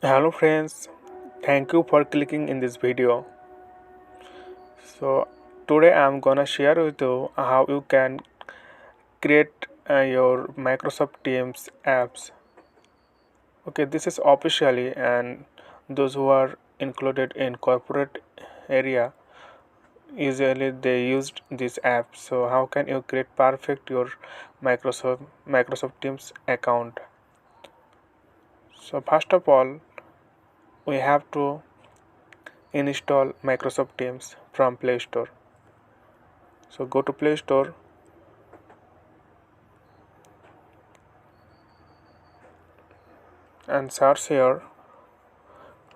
Hello friends, thank you for clicking in this video. So today I'm gonna share with you how you can create your Microsoft Teams apps. Okay, this is officially and those who are included in corporate area usually they used this app. So how can you create perfect your Microsoft Teams account? So first of all, we have to install Microsoft Teams from Play Store. So go to Play Store and search here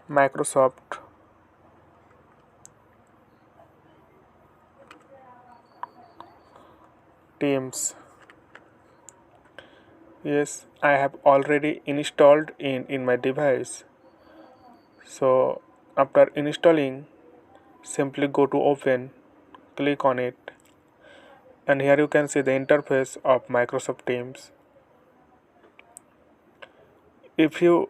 Microsoft Teams. Yes, I have already installed in my device. So after installing, simply go to open, click on it, and here you can see the interface of Microsoft Teams. If you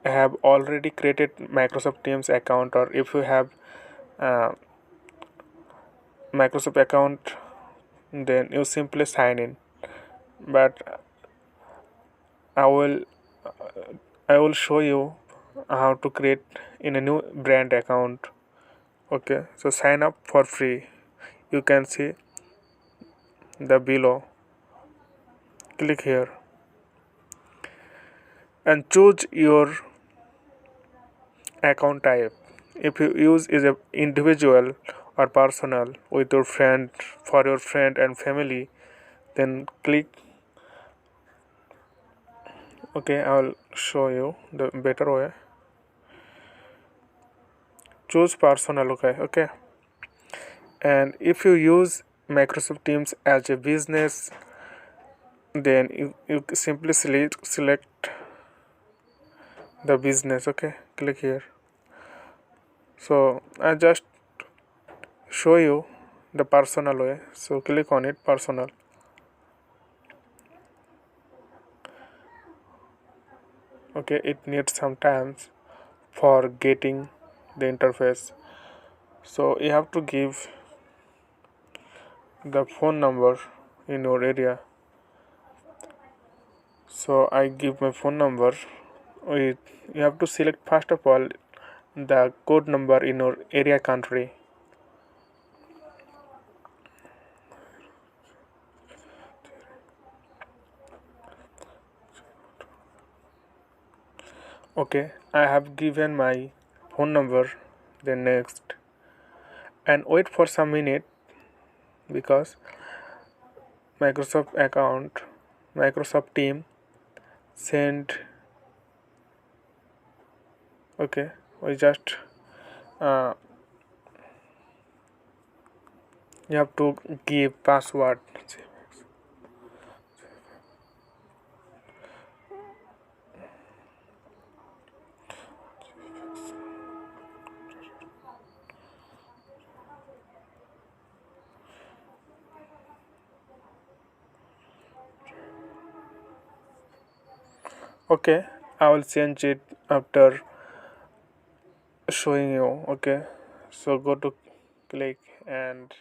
have already created Microsoft Teams account, or if you have uh, Microsoft account, then you simply sign in. But I will I will show you how to create in a new brand account. Okay, so sign up for free. You can see the below. Click here and choose your account type. If you use is a individual or personal with your friend for your friend and family, then click. Okay, I will show you the better way. Choose personal. Okay. And if you use Microsoft Teams as a business, then you simply select the business. Okay, click here. So I just show you the personal way, so click on it, personal. Okay, it needs some time for getting the interface, so you have to give the phone number in your area. So I give my phone number. You have to select first of all the code number in your area country. Okay, I have given my phone number. Then next, and wait for some minute because Microsoft account, Microsoft team send. Okay, we just uh, you have to give password. Okay, I will change it after showing you. Okay, so go to click and